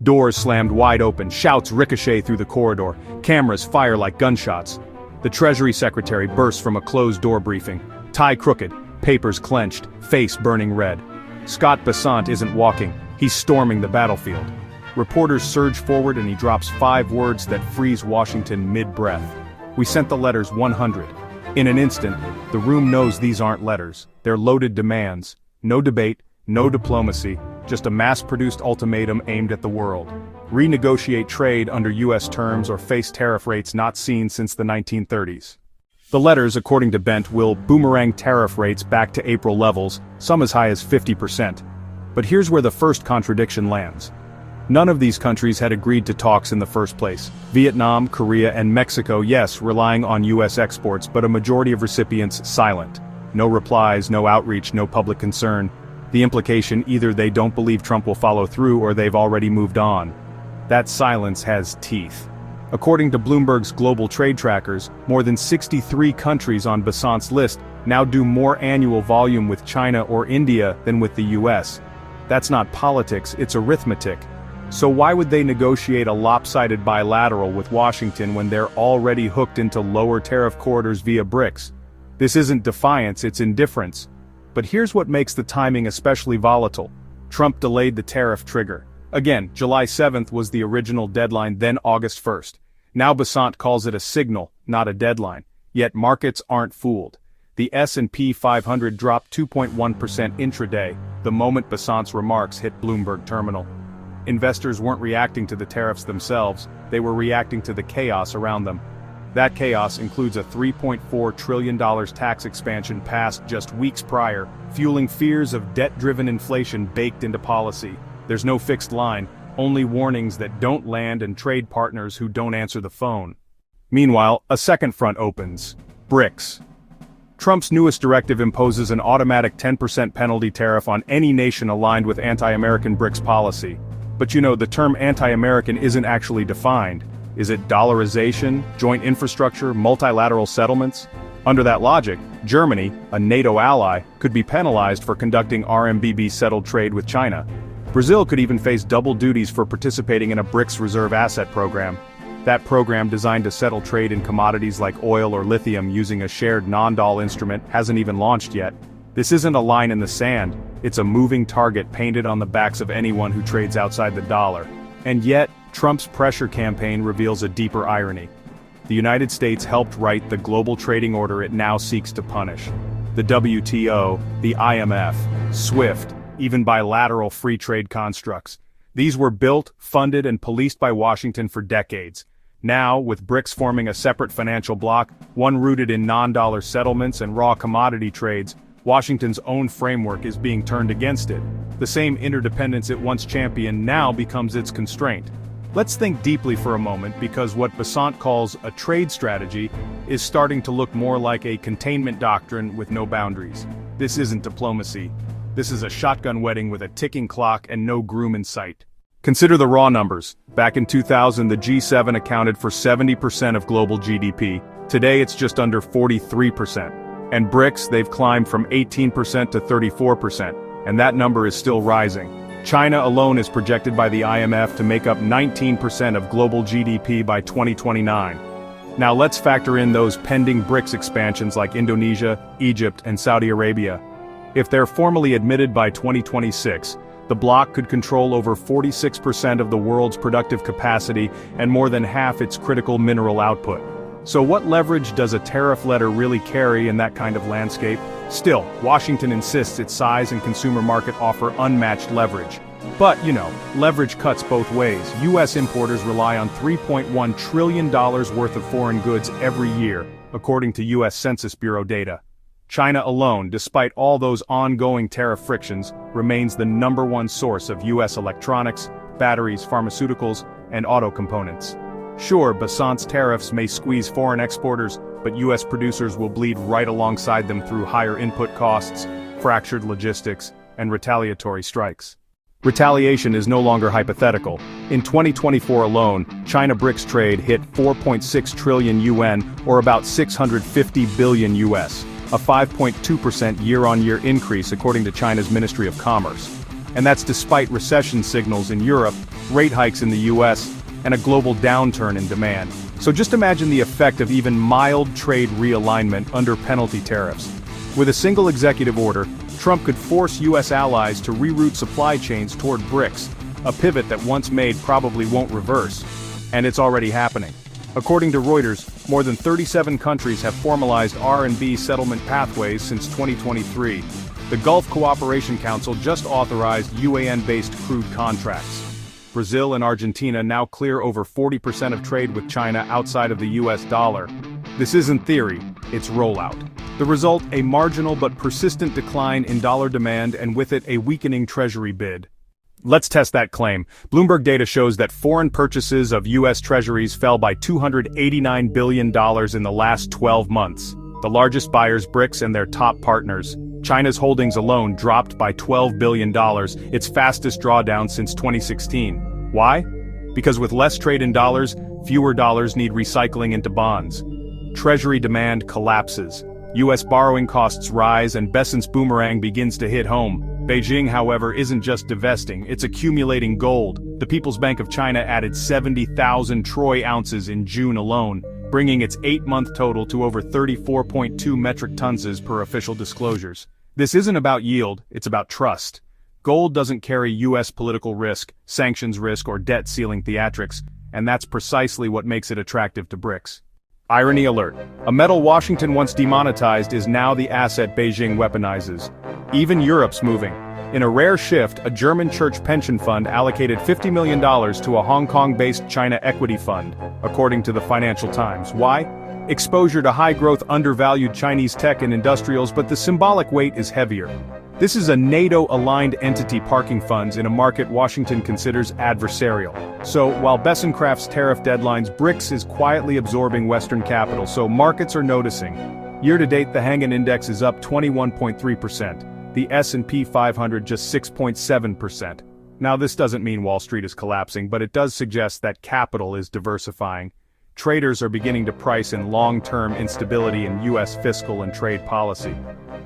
Doors slammed wide open, shouts ricochet through the corridor, cameras fire like gunshots. The Treasury Secretary bursts from a closed-door briefing, tie crooked, papers clenched, face burning red. Scott Bessent isn't walking, he's storming the battlefield. Reporters surge forward and he drops 5 words that freeze Washington mid-breath. We sent the letters 100. In an instant, the room knows these aren't letters, they're loaded demands. No debate, no diplomacy, just a mass-produced ultimatum aimed at the world. Renegotiate trade under US terms or face tariff rates not seen since the 1930s. The letters, according to Bent, will boomerang tariff rates back to April levels, some as high as 50%. But here's where the first contradiction lands. None of these countries had agreed to talks in the first place. Vietnam, Korea, and Mexico, yes, relying on US exports, but a majority of recipients silent. No replies, no outreach, no public concern. The implication, either they don't believe Trump will follow through or they've already moved on. That silence has teeth. According to Bloomberg's global trade trackers, more than 63 countries on Bessent's list now do more annual volume with China or India than with the US. That's not politics, it's arithmetic. So why would they negotiate a lopsided bilateral with Washington when they're already hooked into lower tariff corridors via BRICS? This isn't defiance, it's indifference. But here's what makes the timing especially volatile. Trump delayed the tariff trigger. Again, July 7th was the original deadline, then August 1st. Now Bessent calls it a signal, not a deadline. Yet markets aren't fooled. The S&P 500 dropped 2.1% intraday, the moment Bessent's remarks hit Bloomberg Terminal. Investors weren't reacting to the tariffs themselves, they were reacting to the chaos around them. That chaos includes a $3.4 trillion tax expansion passed just weeks prior, fueling fears of debt-driven inflation baked into policy. There's no fixed line, only warnings that don't land and trade partners who don't answer the phone. Meanwhile, a second front opens. BRICS. Trump's newest directive imposes an automatic 10% penalty tariff on any nation aligned with anti-American BRICS policy. But you know, the term anti-American isn't actually defined. Is it dollarization, joint infrastructure, multilateral settlements? Under that logic, Germany, a NATO ally, could be penalized for conducting RMBB-settled trade with China. Brazil could even face double duties for participating in a BRICS reserve asset program. That program, designed to settle trade in commodities like oil or lithium using a shared non-doll instrument, hasn't even launched yet. This isn't a line in the sand, it's a moving target painted on the backs of anyone who trades outside the dollar. And yet, Trump's pressure campaign reveals a deeper irony. The United States helped write the global trading order it now seeks to punish. The WTO, the IMF, SWIFT, even bilateral free trade constructs. These were built, funded, and policed by Washington for decades. Now, with BRICS forming a separate financial bloc, one rooted in non-dollar settlements and raw commodity trades, Washington's own framework is being turned against it. The same interdependence it once championed now becomes its constraint. Let's think deeply for a moment, because what Bessent calls a trade strategy is starting to look more like a containment doctrine with no boundaries. This isn't diplomacy. This is a shotgun wedding with a ticking clock and no groom in sight. Consider the raw numbers. Back in 2000, the G7 accounted for 70% of global GDP. Today it's just under 43%. And BRICS, they've climbed from 18% to 34%, and that number is still rising. China alone is projected by the IMF to make up 19% of global GDP by 2029. Now let's factor in those pending BRICS expansions like Indonesia, Egypt, and Saudi Arabia. If they're formally admitted by 2026, the bloc could control over 46% of the world's productive capacity and more than half its critical mineral output. So what leverage does a tariff letter really carry in that kind of landscape? Still, Washington insists its size and consumer market offer unmatched leverage. But, leverage cuts both ways. US importers rely on $3.1 trillion worth of foreign goods every year, according to US Census Bureau data. China alone, despite all those ongoing tariff frictions, remains the #1 source of US electronics, batteries, pharmaceuticals, and auto components. Sure, Bessent's tariffs may squeeze foreign exporters, but US producers will bleed right alongside them through higher input costs, fractured logistics, and retaliatory strikes. Retaliation is no longer hypothetical. In 2024 alone, China-BRICS trade hit 4.6 trillion yuan, or about 650 billion US, a 5.2% year-on-year increase according to China's Ministry of Commerce. And that's despite recession signals in Europe, rate hikes in the US, and a global downturn in demand. So just imagine the effect of even mild trade realignment under penalty tariffs. With a single executive order, Trump could force US allies to reroute supply chains toward BRICS, a pivot that once made probably won't reverse. And it's already happening. According to Reuters, more than 37 countries have formalized R&B settlement pathways since 2023. The Gulf Cooperation Council just authorized UAN-based crude contracts. Brazil and Argentina now clear over 40% of trade with China outside of the US dollar. This isn't theory, it's rollout. The result, a marginal but persistent decline in dollar demand and with it a weakening Treasury bid. Let's test that claim. Bloomberg data shows that foreign purchases of US Treasuries fell by $289 billion in the last 12 months. The largest buyers, BRICS and their top partners. China's holdings alone dropped by $12 billion, its fastest drawdown since 2016. Why? Because with less trade in dollars, fewer dollars need recycling into bonds. Treasury demand collapses. US borrowing costs rise and Besant's boomerang begins to hit home. Beijing, however, isn't just divesting, it's accumulating gold. The People's Bank of China added 70,000 troy ounces in June alone, bringing its 8-month total to over 34.2 metric tons per official disclosures. This isn't about yield, it's about trust. Gold doesn't carry US political risk, sanctions risk, or debt ceiling theatrics, and that's precisely what makes it attractive to BRICS. Irony alert. A metal Washington once demonetized is now the asset Beijing weaponizes. Even Europe's moving. In a rare shift, a German church pension fund allocated $50 million to a Hong Kong-based China equity fund, according to the Financial Times. Why? Exposure to high-growth, undervalued Chinese tech and industrials, but the symbolic weight is heavier. This is a NATO-aligned entity parking funds in a market Washington considers adversarial. So, while Besankraft's tariff deadlines, BRICS is quietly absorbing Western capital, so markets are noticing. Year-to-date, the Hang Seng Index is up 21.3%, the S&P 500 just 6.7%. Now this doesn't mean Wall Street is collapsing, but it does suggest that capital is diversifying. Traders are beginning to price in long-term instability in US fiscal and trade policy.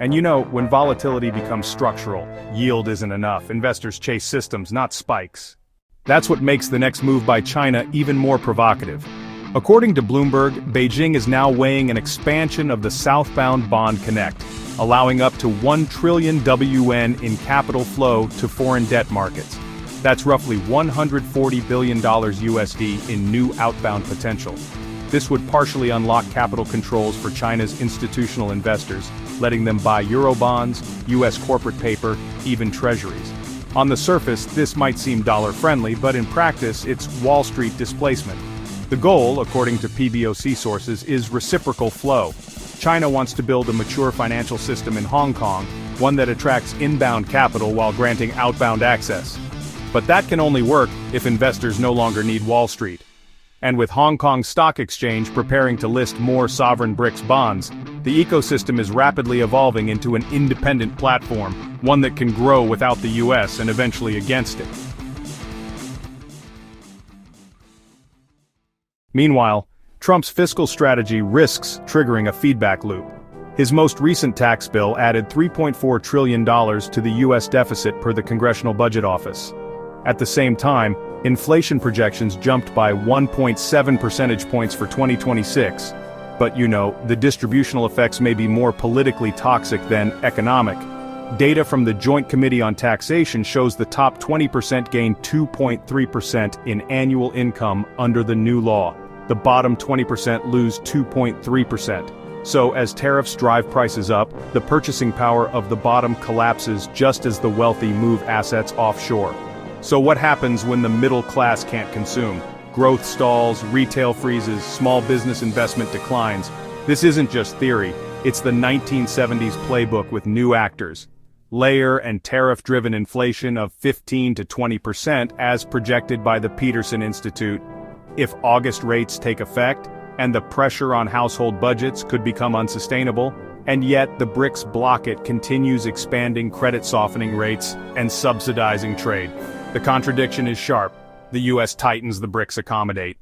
And you know, when volatility becomes structural, yield isn't enough. Investors chase systems, not spikes. That's what makes the next move by China even more provocative. According to Bloomberg, Beijing is now weighing an expansion of the southbound bond connect, allowing up to 1 trillion WN in capital flow to foreign debt markets. That's roughly $140 billion USD in new outbound potential. This would partially unlock capital controls for China's institutional investors, letting them buy Eurobonds, US corporate paper, even treasuries. On the surface, this might seem dollar-friendly, but in practice, it's Wall Street displacement. The goal, according to PBOC sources, is reciprocal flow. China wants to build a mature financial system in Hong Kong, one that attracts inbound capital while granting outbound access. But that can only work if investors no longer need Wall Street. And with Hong Kong Stock Exchange preparing to list more sovereign BRICS bonds, the ecosystem is rapidly evolving into an independent platform, one that can grow without the US and eventually against it. Meanwhile, Trump's fiscal strategy risks triggering a feedback loop. His most recent tax bill added $3.4 trillion to the US deficit per the Congressional Budget Office. At the same time, inflation projections jumped by 1.7 percentage points for 2026. But you know, the distributional effects may be more politically toxic than economic. Data from the Joint Committee on Taxation shows the top 20% gain 2.3% in annual income under the new law. The bottom 20% lose 2.3%. So as tariffs drive prices up, the purchasing power of the bottom collapses just as the wealthy move assets offshore. So what happens when the middle class can't consume? Growth stalls, retail freezes, small business investment declines. This isn't just theory, it's the 1970s playbook with new actors. Layer and tariff-driven inflation of 15 to 20% as projected by the Peterson Institute. If August rates take effect, and the pressure on household budgets could become unsustainable, and yet the BRICS blockade continues expanding credit softening rates and subsidizing trade. The contradiction is sharp. The US tightens, the BRICS accommodate.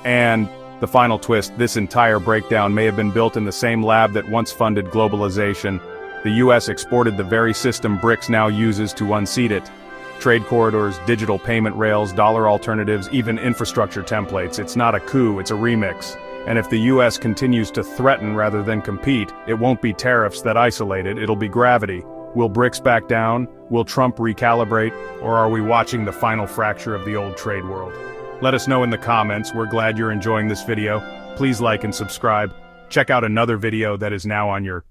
And the final twist, this entire breakdown may have been built in the same lab that once funded globalization. The US exported the very system BRICS now uses to unseat it. Trade corridors, digital payment rails, dollar alternatives, even infrastructure templates. It's not a coup, it's a remix. And if the US continues to threaten rather than compete, it won't be tariffs that isolate it, it'll be gravity. Will BRICS back down? Will Trump recalibrate? Or are we watching the final fracture of the old trade world? Let us know in the comments. We're glad you're enjoying this video. Please like and subscribe. Check out another video that is now on your